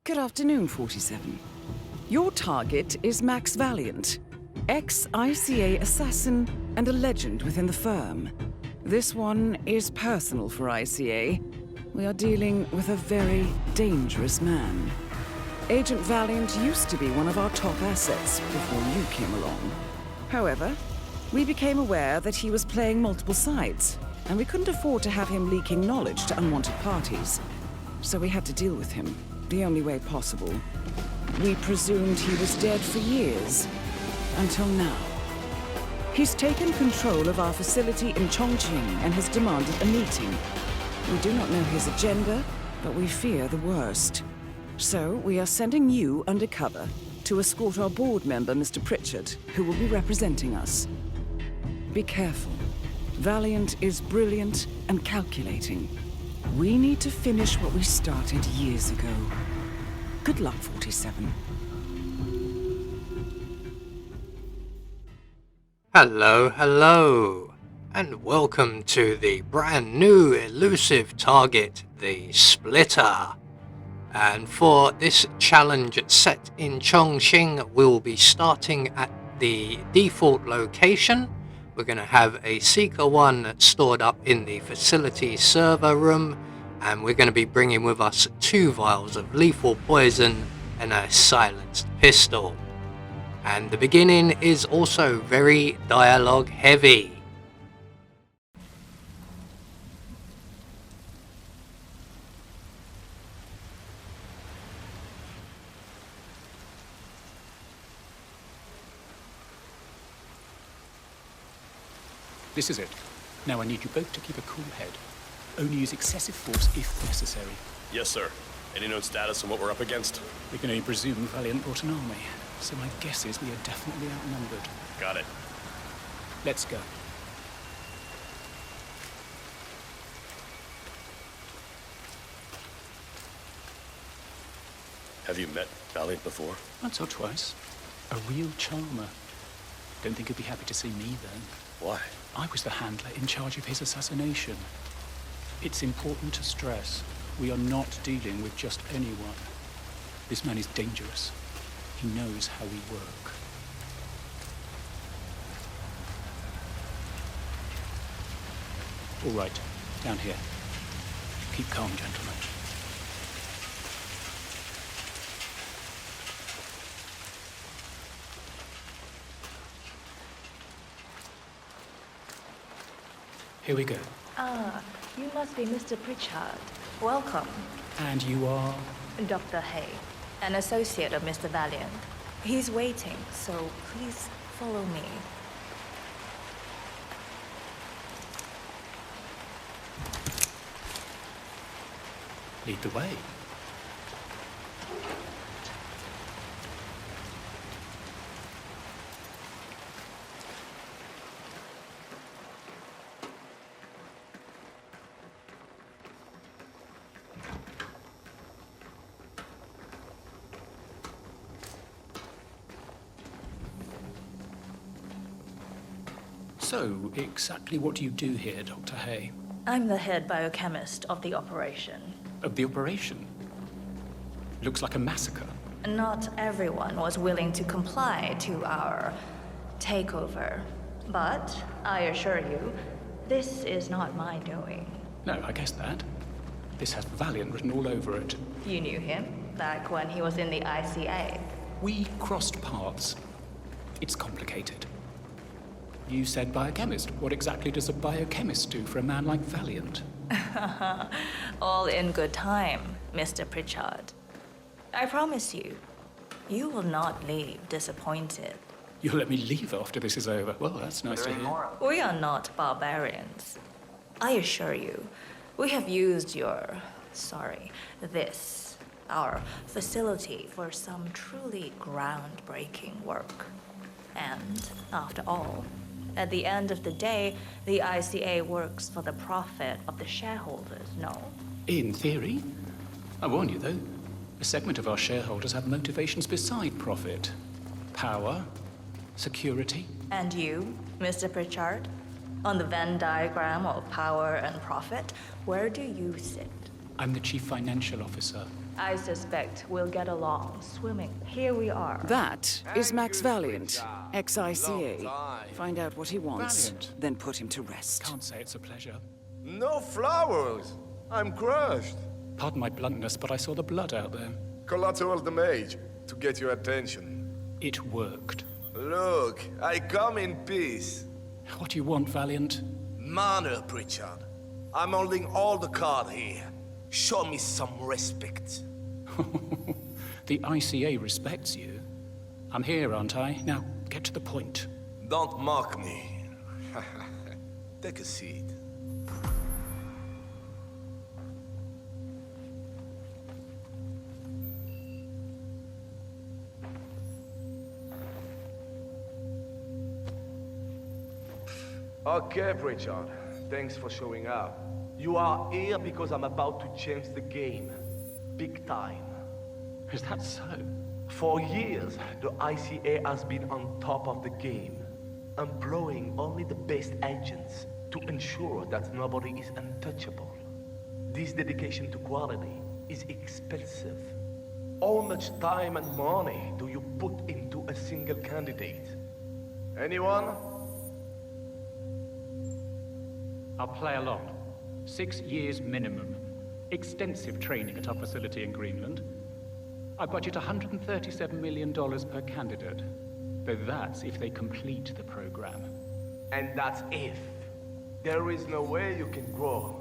Good afternoon, 47. Your target is Max Valiant, ex-ICA assassin and a legend within the firm. This one is personal for ICA. We are dealing with a very dangerous man. Agent Valiant used to be one of our top assets before you came along. However, we became aware that he was playing multiple sides, and we couldn't afford to have him leaking knowledge to unwanted parties. So we had to deal with him, the only way possible. We presumed he was dead for years, until now. He's taken control of our facility in Chongqing and has demanded a meeting. We do not know his agenda, but we fear the worst. So we are sending you undercover to escort our board member, Mr. Pritchard, who will be representing us. Be careful. Valiant is brilliant and calculating. We need to finish what we started years ago. Good luck, 47. Hello, and welcome to the brand new elusive target, the Splitter. And for this challenge set in Chongqing, we'll be starting at the default location. We're going to have a Seeker 1 stored up in the facility server room, and we're going to be bringing with us 2 vials of lethal poison and a silenced pistol. And the beginning is also very dialogue heavy. This is it. Now I need you both to keep a cool head. Only use excessive force if necessary. Yes, sir. Any known status on what we're up against? We can only presume Valiant brought an army, so my guess is we are definitely outnumbered. Got it. Let's go. Have you met Valiant before? Once or twice. A real charmer. Don't think he'd be happy to see me, though. Why? I was the handler in charge of his assassination. It's important to stress, we are not dealing with just anyone. This man is dangerous. He knows how we work. All right, down here. Keep calm, gentlemen. Here we go. Ah, you must be Mr. Pritchard. Welcome. And you are? Dr. Hay, an associate of Mr. Valiant. He's waiting, so please follow me. Lead the way. So, exactly what do you do here, Dr. Hay? I'm the head biochemist of the operation. Of the operation? Looks like a massacre. Not everyone was willing to comply to our takeover. But I assure you, this is not my doing. No, I guessed that. This has Valiant written all over it. You knew him back when he was in the ICA. We crossed paths. It's complicated. You said biochemist. What exactly does a biochemist do for a man like Valiant? All in good time, Mr. Pritchard. I promise you, you will not leave disappointed. You'll let me leave after this is over. Well, that's nice to hear. We are not barbarians. I assure you, we have used our facility for some truly groundbreaking work. And, after all, at the end of the day, the ICA works for the profit of the shareholders, no? In theory. I warn you, though, a segment of our shareholders have motivations beside profit. Power, security. And you, Mr. Pritchard? On the Venn diagram of power and profit, where do you sit? I'm the chief financial officer. I suspect we'll get along swimming. Here we are. That is Max Valiant, ex-ICA. Find out what he wants, Valiant. then put him to rest. Can't say it's a pleasure. No flowers! I'm crushed. Pardon my bluntness, but I saw the blood out there. Collateral damage to get your attention. It worked. Look, I come in peace. What do you want, Valiant? Manner, Pritchard. I'm holding all the card here. Show me some respect. The ICA respects you. I'm here, aren't I? Now, get to the point. Don't mock me. Take a seat. Okay, Pritchard. Thanks for showing up. You are here because I'm about to change the game. Big time. Is that so? For years, the ICA has been on top of the game, employing only the best agents to ensure that nobody is untouchable. This dedication to quality is expensive. How much time and money do you put into a single candidate? Anyone? I'll play along. 6 years minimum. Extensive training at our facility in Greenland. I budget $137 million per candidate. Though that's if they complete the program. And that's if. There is no way you can grow.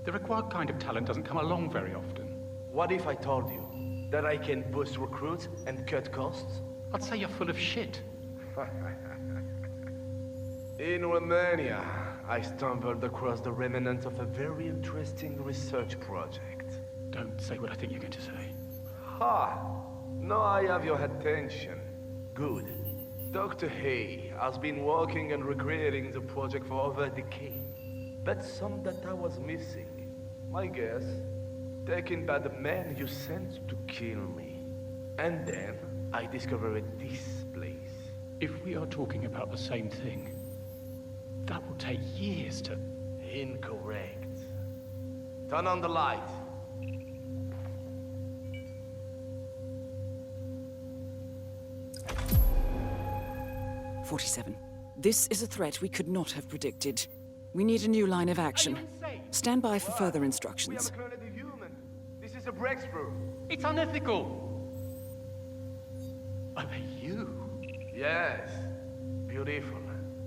The required kind of talent doesn't come along very often. What if I told you that I can boost recruits and cut costs? I'd say you're full of shit. In Romania, I stumbled across the remnants of a very interesting research project. Don't say what I think you're going to say. Ha! Now I have your attention. Good. Dr. Hay has been working and recreating the project for over a decade. But some data was missing. My guess, taken by the man you sent to kill me. And then I discovered this place. If we are talking about the same thing, that will take years to... Incorrect. Turn on the light. "47. This is a threat we could not have predicted. We need a new line of action. Stand by for further We have instructions." a cloned human. This is a breakthrough. It's unethical! Are they you? Yes. Beautiful,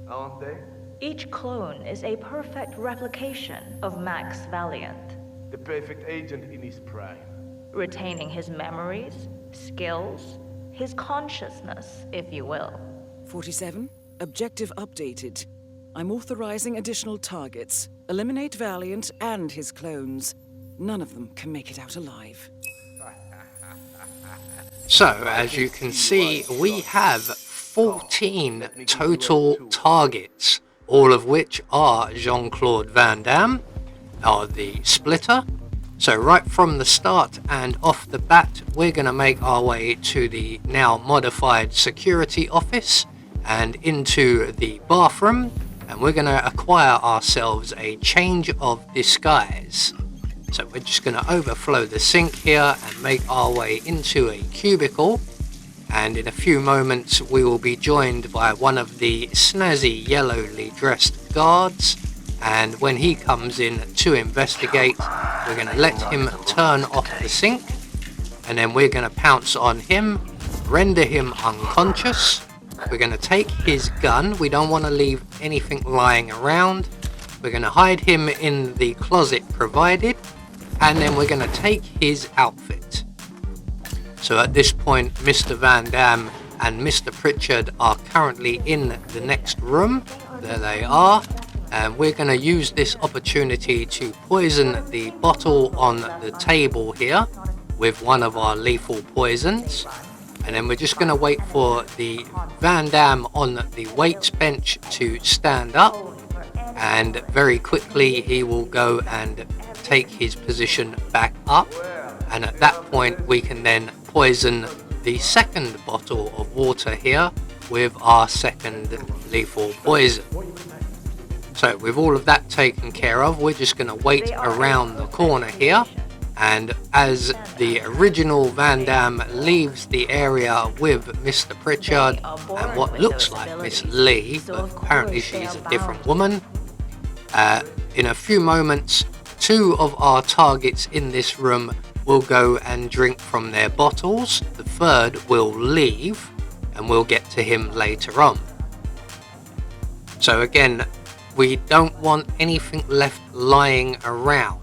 aren't they? Each clone is a perfect replication of Max Valiant, The perfect agent in his prime. retaining his memories, skills, his consciousness, if you will. 47. Objective updated. I'm authorizing additional targets. Eliminate Valiant and his clones. None of them can make it out alive. So, as you can see, we have 14 total targets, all of which are Jean-Claude Van Damme, or the Splitter. So right from the start and off the bat, we're going to make our way to the now modified security office and into the bathroom, and we're going to acquire ourselves a change of disguise. So we're just going to overflow the sink here and make our way into a cubicle, and in a few moments we will be joined by one of the snazzy yellowly dressed guards, and when he comes in to investigate, we're going to let him turn off the sink, and then we're going to pounce on him, render him unconscious. We're going to take his gun. We don't want to leave anything lying around. We're going to hide him in the closet provided, and then we're going to take his outfit. So at this point, Mr. Van Damme and Mr. Pritchard are currently in the next room. There they are. And we're going to use this opportunity to poison the bottle on the table here with one of our lethal poisons. And then we're just going to wait for the Van Damme on the weights bench to stand up. And very quickly he will go and take his position back up. And at that point we can then poison the second bottle of water here with our second lethal poison. So with all of that taken care of, we're just going to wait around the corner here, And as the original Van Damme leaves the area with Mr. Pritchard and what looks like Miss Lee, but apparently she's a different woman, in a few moments, 2 of our targets in this room will go and drink from their bottles. The third will leave, and we'll get to him later on. So again, we don't want anything left lying around.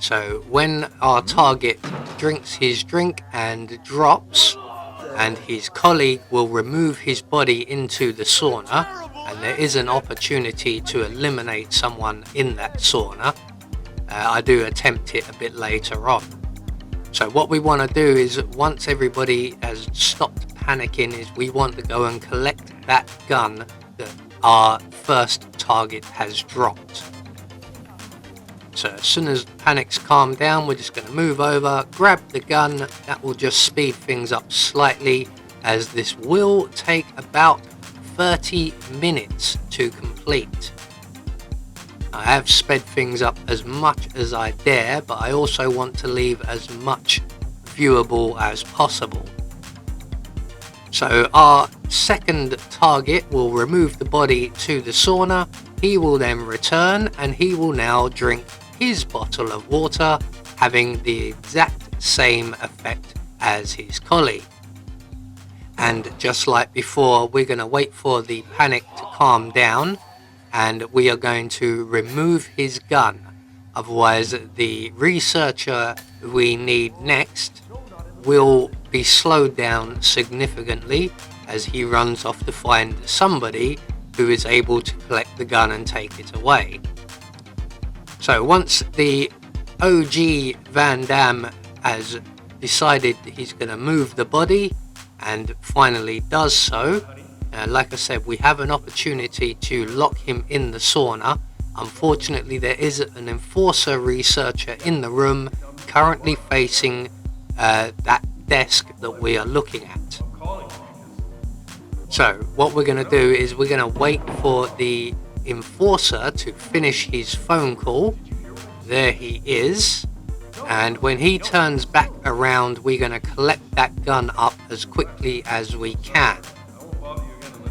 So when our target drinks his drink and drops, and his colleague will remove his body into the sauna, and there is an opportunity to eliminate someone in that sauna, I do attempt it a bit later on. So what we want to do is, once everybody has stopped panicking, is we want to go and collect that gun that our first target has dropped. So as soon as panic's calmed down, we're just going to move over, grab the gun. That will just speed things up slightly, as this will take about 30 minutes to complete. I have sped things up as much as I dare, but I also want to leave as much viewable as possible. So our second target will remove the body to the sauna. He will then return, and he will now drink his bottle of water, having the exact same effect as his colleague. And just like before, we're going to wait for the panic to calm down, and we are going to remove his gun. Otherwise, the researcher we need next will be slowed down significantly, as he runs off to find somebody who is able to collect the gun and take it away. So once the OG Van Damme has decided he's going to move the body, and finally does so, like I said, we have an opportunity to lock him in the sauna. Unfortunately, there is an enforcer researcher in the room currently facing that desk that we are looking at. So what we're going to do is we're going to wait for the enforcer to finish his phone call. There he is. And when he turns back around, we're going to collect that gun up as quickly as we can.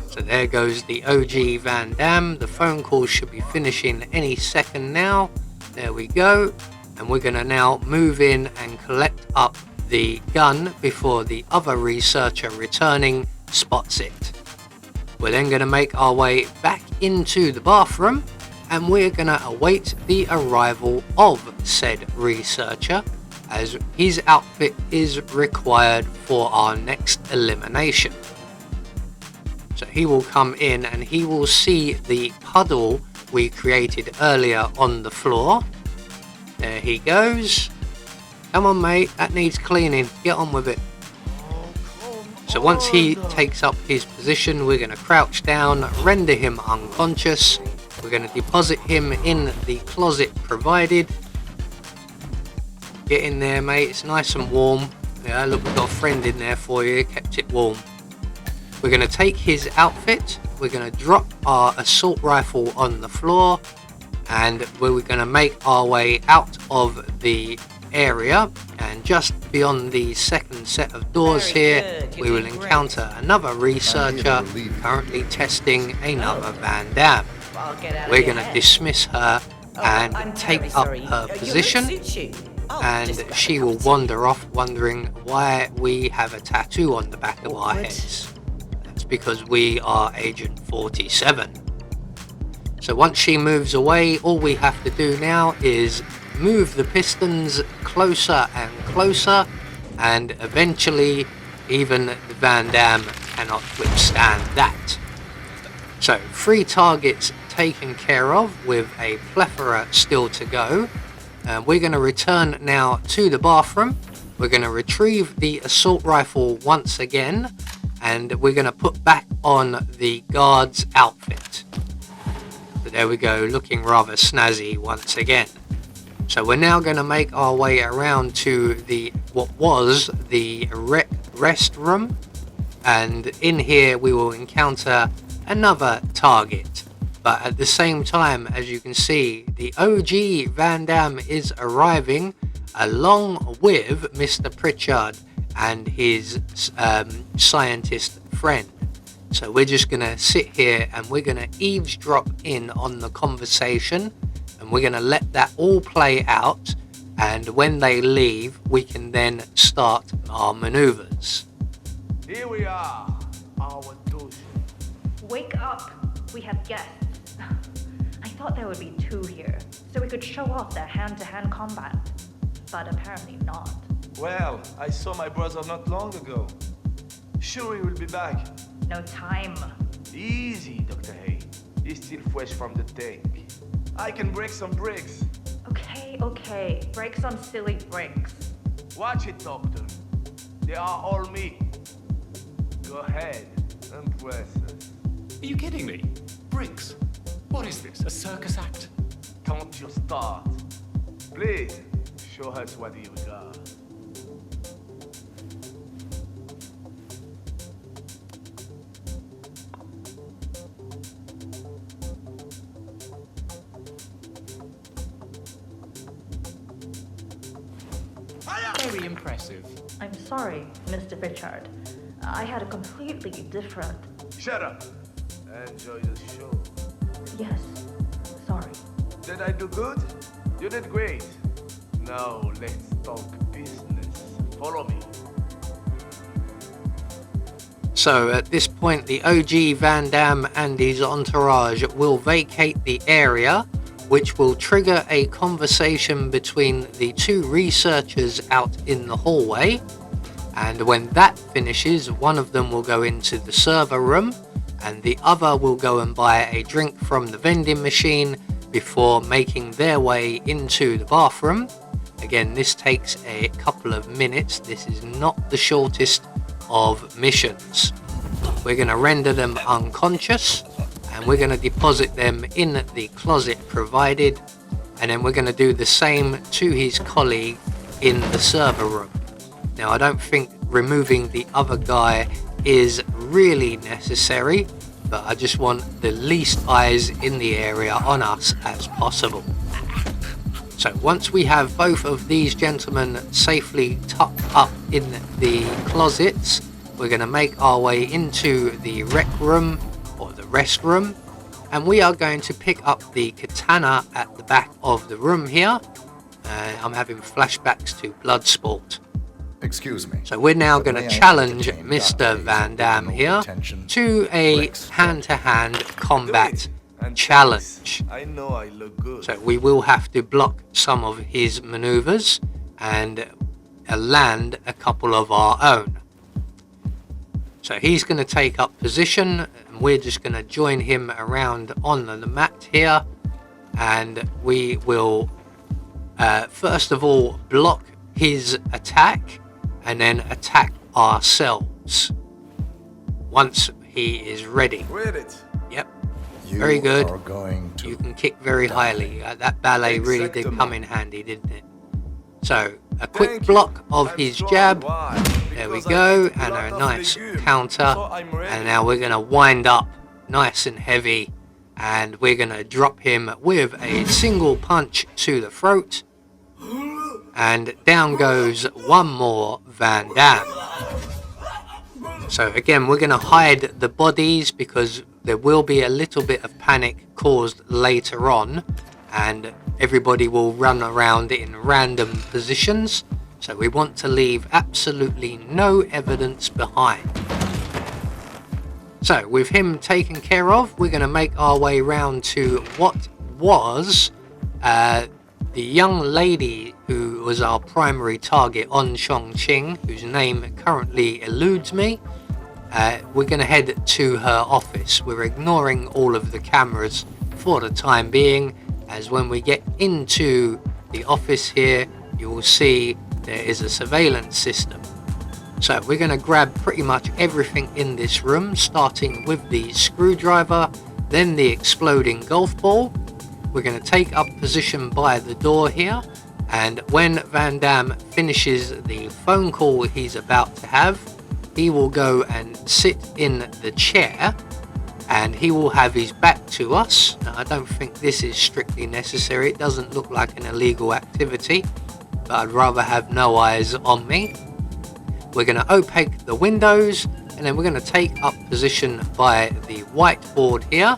So there goes the OG Van Damme. The phone call should be finishing any second now. There we go. And we're going to now move in and collect up the gun before the other researcher returning spots it. We're then going to make our way back into the bathroom, and we're going to await the arrival of said researcher, as his outfit is required for our next elimination. So he will come in and he will see the puddle we created earlier on the floor. There he goes. Come on, mate, that needs cleaning. Get on with it. So once he takes up his position, we're going to crouch down, render him unconscious. We're going to deposit him in the closet provided. Get in there, mate. It's nice and warm. Yeah, look, we've got a friend in there for you. Kept it warm. We're going to take his outfit. We're going to drop our assault rifle on the floor. And we're going to make our way out of the area, and just beyond the second set of doors here, we will encounter another researcher currently testing another Van Damme. We're going to dismiss her and take up her position, and she will wander off wondering why we have a tattoo on the back of our heads. That's because we are Agent 47. So once she moves away, all we have to do now is move the pistons closer and closer, and eventually even the Van Damme cannot withstand that. So 3 targets taken care of with a plethora still to go. We're going to return now to the bathroom. We're going to retrieve the assault rifle once again, and we're going to put back on the guard's outfit. So there we go, looking rather snazzy once again. So we're now going to make our way around to what was the rest room, and in here we will encounter another target. But at the same time, as you can see, the OG Van Damme is arriving. along with Mr. Pritchard and his scientist friend. So we're just going to sit here and we're going to eavesdrop in on the conversation, and we're going to let that all play out, and when they leave we can then start our maneuvers. Here we are, our dojo. Wake up! We have guests. I thought there would be 2 here, so we could show off their hand-to-hand combat. But apparently not. Well, I saw my brother not long ago. Sure he will be back. No time. Easy, Dr. Hay. He's still fresh from the tank. I can break some bricks. Okay. Break some silly bricks. Watch it, Doctor. They are all me. Go ahead, impress us. Are you kidding me? Bricks? What is this, a circus act? Count your start. Please, show us what you got. Very impressive. I'm sorry, Mr. Pritchard. I had a completely different... Shut up. Enjoy the show. Yes, sorry. Did I do good? You did great. Now let's talk business. Follow me. So at this point the OG Van Damme and his entourage will vacate the area, which will trigger a conversation between the 2 researchers out in the hallway. And when that finishes, one of them will go into the server room and the other will go and buy a drink from the vending machine before making their way into the bathroom. Again, this takes a couple of minutes. This is not the shortest of missions. We're going to render them unconscious and we're going to deposit them in the closet provided, and then we're going to do the same to his colleague in the server room. Now I don't think removing the other guy is really necessary, but I just want the least eyes in the area on us as possible. So once we have both of these gentlemen safely tucked up in the closets, we're going to make our way into the rec room or the rest room, and we are going to pick up the katana at the back of the room here. I'm having flashbacks to Bloodsport. Excuse me. So we're now going to May I challenge entertain Mr. Dr. Van Hayes' Damme original here intention? to a Bricks. hand-to-hand combat Do it. And challenge. I know I look good. So we will have to block some of his maneuvers and land a couple of our own. So he's going to take up position and we're just going to join him around on the mat here, and we will first of all block his attack and then attack ourselves once he is ready. Read it. Yep, You very good. are going to You can kick very highly. That ballet really did Exactement. come in handy, didn't it? So a quick Thank you. block of I'm his strong. jab. Why? There we Because go, I eat and lot a of nice legumes, counter. so I'm ready. And now we're going to wind up nice and heavy, and we're going to drop him with a single punch to the throat. And down goes one more Van Damme. So again, we're going to hide the bodies because there will be a little bit of panic caused later on, and everybody will run around in random positions. So we want to leave absolutely no evidence behind. So with him taken care of, we're going to make our way round to what was the young lady who was our primary target on Chongqing, whose name currently eludes me. We're going to head to her office. We're ignoring all of the cameras for the time being, as when we get into the office here, you will see there is a surveillance system. So we're going to grab pretty much everything in this room, starting with the screwdriver, then the exploding golf ball. We're going to take up position by the door here, and when Van Damme finishes the phone call he's about to have, he will go and sit in the chair and he will have his back to us. Now, I don't think this is strictly necessary. It doesn't look like an illegal activity, but I'd rather have no eyes on me. We're going to opaque the windows, and then we're going to take up position by the whiteboard here.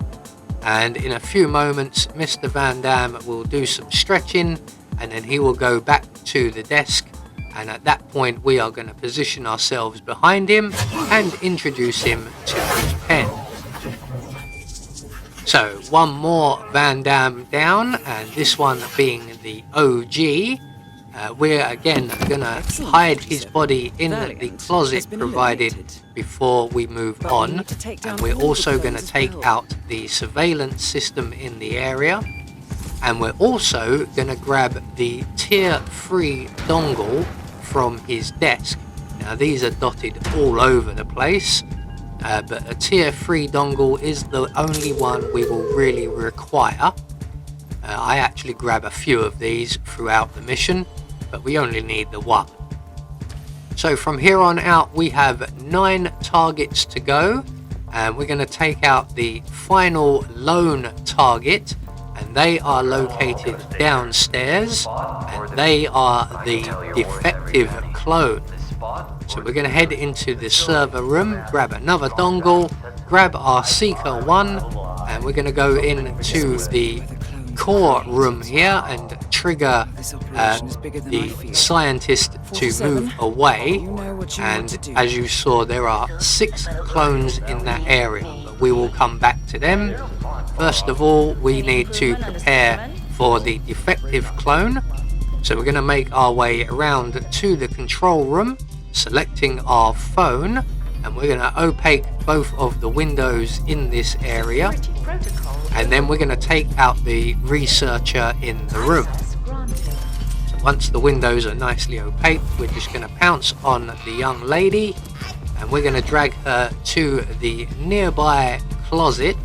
And in a few moments, Mr. Van Damme will do some stretching, and then he will go back to the desk. And at that point, we are going to position ourselves behind him and introduce him to his pen. So one more Van Damme down, and this one being the OG. We're again going to hide his body in the closet provided before we move on, and we're also going to take out the surveillance system in the area, and we're also going to grab the tier 3 dongle from his desk. Now these are dotted all over the place, but a tier 3 dongle is the only one we will really require. I actually grab a few of these throughout the mission, but we only need the one. So from here on out, we have 9 targets to go, and we're going to take out the final lone target, and they are located downstairs, and they are the defective clone. So we're going to head into the server room, grab another dongle, grab our Seeker 1, and we're going to go into the core room here and trigger the scientist to move away. And as you saw, there are 6 clones in that area, but we will come back to them. First of all, we need to prepare for the defective clone. So we're going to make our way around to the control room, selecting our phone, and we're going to opaque both of the windows in this area, and then we're going to take out the researcher in the room. So once the windows are nicely opaque, we're just going to pounce on the young lady, and we're going to drag her to the nearby closet,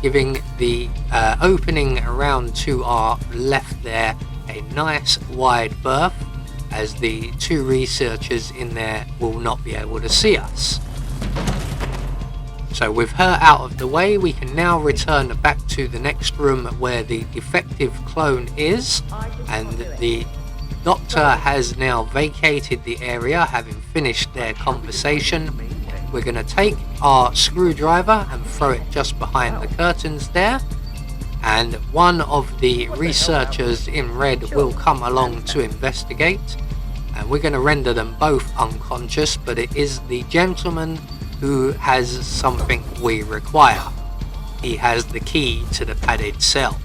giving the opening around to our left there a nice wide berth, as the 2 researchers in there will not be able to see us. So with her out of the way, we can now return back to the next room where the defective clone is, and the doctor has now vacated the area, having finished their conversation. We're going to take our screwdriver and throw it just behind the curtains there, and one of the researchers in red will come along to investigate, and we're going to render them both unconscious, but it is the gentleman who has something we require. He has the key to the padded cell.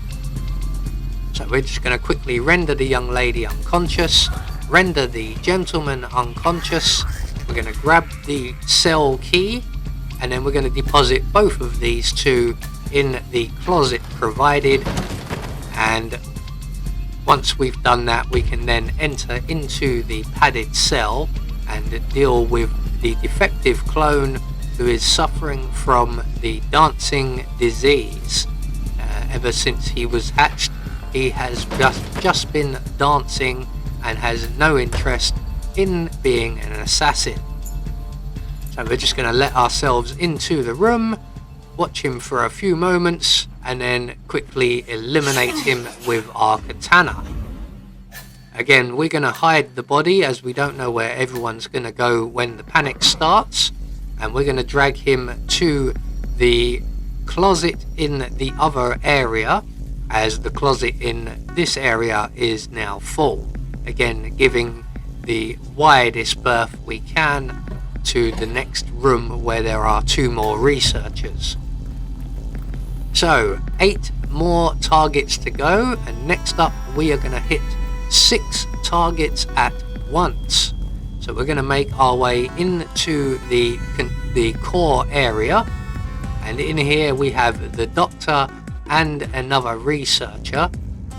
So we're just going to quickly render the young lady unconscious, render the gentleman unconscious. We're going to grab the cell key, and then we're going to deposit both of these 2 in the closet provided, and once we've done that, we can then enter into the padded cell and deal with the defective clone who is suffering from the dancing disease. Ever since he was hatched, he has just been dancing and has no interest in being an assassin. So we're just going to let ourselves into the room, watch him for a few moments, and then quickly eliminate him with our katana. Again, we're going to hide the body as we don't know where everyone's going to go when the panic starts, and we're going to drag him to the closet in the other area, as the closet in this area is now full. Again, giving the widest berth we can to the next room where there are 2 more researchers. So 8 more targets to go, and next up we are going to hit 6 targets at once. So we're going to make our way into the core area, and in here we have the doctor and another researcher.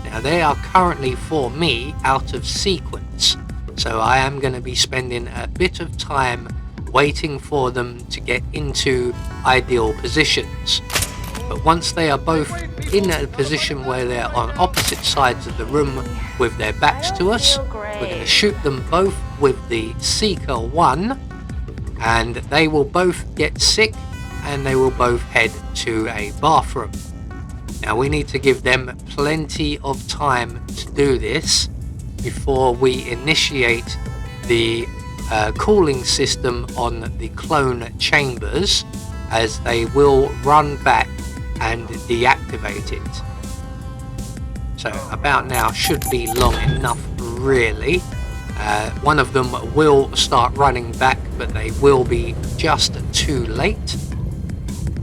Now they are currently, for me, out of sequence, so I am going to be spending a bit of time waiting for them to get into ideal positions. But once they are both in a position where they're on opposite sides of the room with their backs to us, we're going to shoot them both with the Seeker 1, and they will both get sick and they will both head to a bathroom. Now we need to give them plenty of time to do this, before we initiate the cooling system on the clone chambers, as they will run back and deactivate it. So about now should be long enough, really. One of them will start running back, but they will be just too late.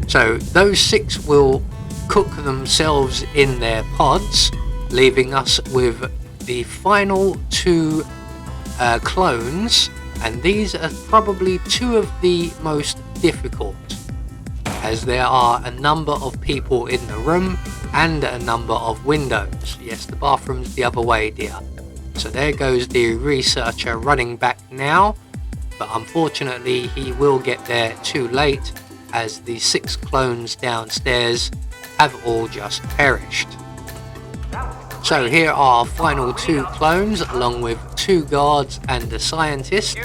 So those 6 will cook themselves in their pods, leaving us with the final 2 clones, and these are probably 2 of the most difficult, as there are a number of people in the room and a number of windows. Yes, the bathroom's the other way, dear. So there goes the researcher running back now, but unfortunately he will get there too late, as the 6 clones downstairs have all just perished. So here are our final 2 clones, along with 2 guards and a scientist.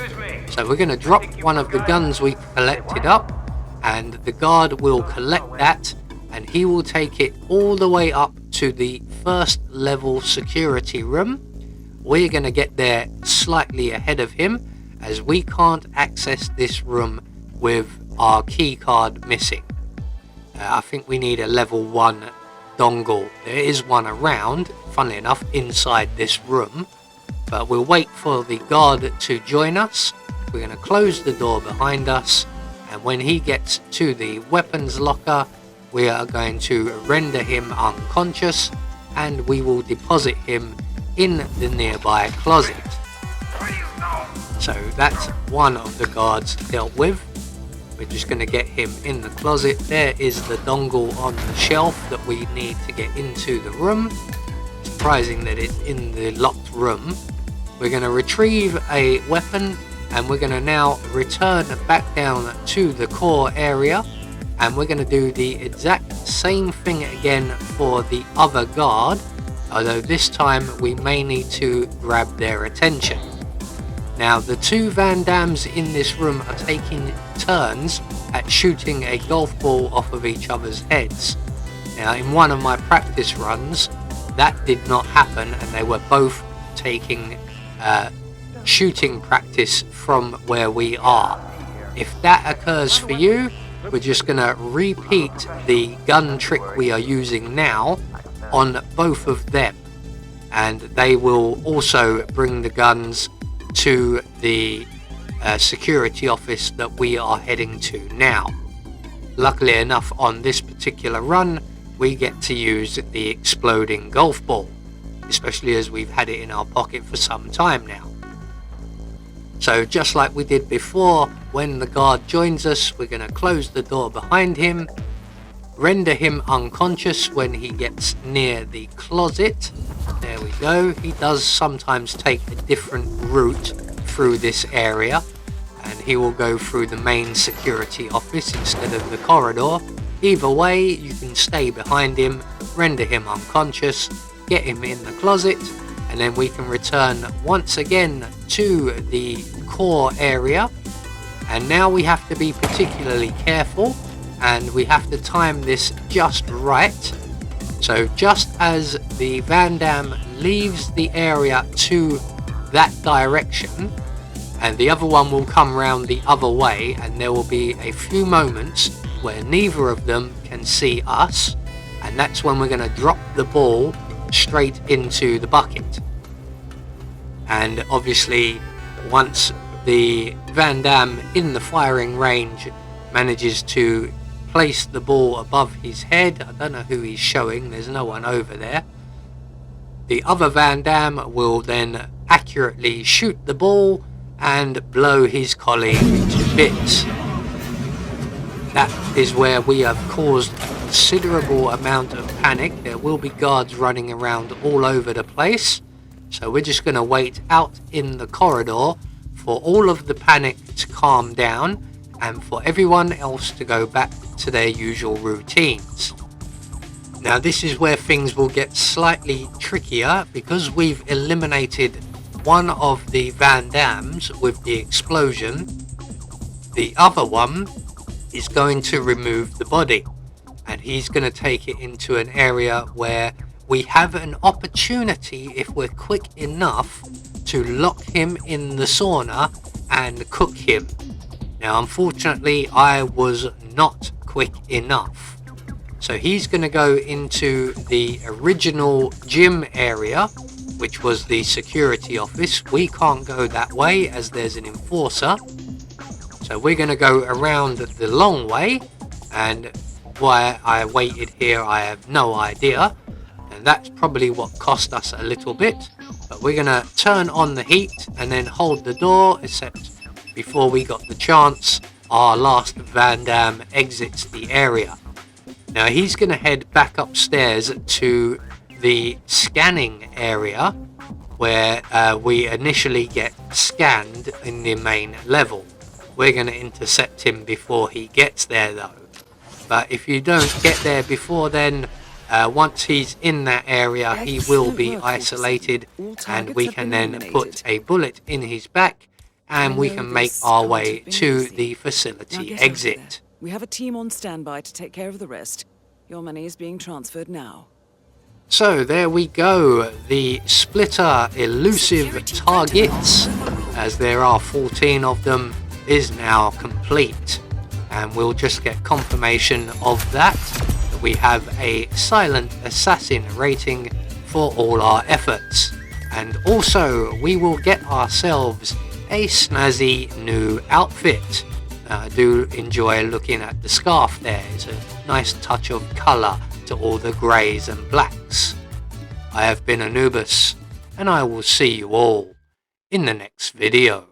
So we're going to drop one of the guns we collected up, and the guard will collect that, and he will take it all the way up to the 1st level security room. We're going to get there slightly ahead of him, as we can't access this room with our key card missing. I think we need a level 1 dongle. There is one around, funnily enough, inside this room, but we'll wait for the guard to join us. We're going to close the door behind us, and when he gets to the weapons locker, we are going to render him unconscious, and we will deposit him in the nearby closet. So that's one of the guards dealt with. We're just going to get him in the closet. There is the dongle on the shelf that we need to get into the room. Surprising that it's in the locked room. We're going to retrieve a weapon, and we're going to now return back down to the core area, and we're going to do the exact same thing again for the other guard, although this time we may need to grab their attention. Now, the 2 Van Dams in this room are taking turns at shooting a golf ball off of each other's heads. Now, in one of my practice runs, that did not happen, and they were both taking shooting practice from where we are. If that occurs for you, we're just going to repeat the gun trick we are using now on both of them, and they will also bring the guns to the security office that we are heading to now. Luckily enough, on this particular run, we get to use the exploding golf ball, especially as we've had it in our pocket for some time now. So just like we did before, when the guard joins us, we're going to close the door behind him, render him unconscious when he gets near the closet. There we go. He does sometimes take a different route through this area, and he will go through the main security office instead of the corridor. Either way, you can stay behind him, render him unconscious, get him in the closet, and then we can return once again to the core area. And now we have to be particularly careful, and we have to time this just right. So just as the Van Dam leaves the area to that direction, and the other one will come round the other way, and there will be a few moments where neither of them can see us, and that's when we're going to drop the ball straight into the bucket. And obviously, once the Van Dam in the firing range manages to place the ball above his head, I don't know who he's showing, there's no one over there, the other Van Dam will then accurately shoot the ball and blow his colleague to bits. That is where we have caused a considerable amount of panic. There will be guards running around all over the place, so we're just going to wait out in the corridor for all of the panic to calm down and for everyone else to go back to their usual routines. Now, this is where things will get slightly trickier, because we've eliminated one of the Van Dams with the explosion. The other one is going to remove the body, and he's going to take it into an area where we have an opportunity, if we're quick enough, to lock him in the sauna and cook him. Now unfortunately I was not quick enough. So he's going to go into the original gym area, which was the security office. We can't go that way as there's an enforcer. So we're going to go around the long way, and why I waited here I have no idea, and that's probably what cost us a little bit. But we're going to turn on the heat and then hold the door, except before we got the chance, our last Van Damme exits the area. Now he's going to head back upstairs to the scanning area where we initially get scanned in the main level. We're going to intercept him before he gets there though. But if you don't get there before then, once he's in that area he will be isolated, and we can then put a bullet in his back and we can make our way to the facility exit. We have a team on standby to take care of the rest. Your money is being transferred now. So there we go, the Splitter Elusive targets, as there are 14 of them, is now complete. And we'll just get confirmation of that we have a Silent Assassin rating for all our efforts. And also we will get ourselves a snazzy new outfit. I do enjoy looking at the scarf there. It's a nice touch of colour to all the greys and blacks. I have been Anubis, and I will see you all in the next video.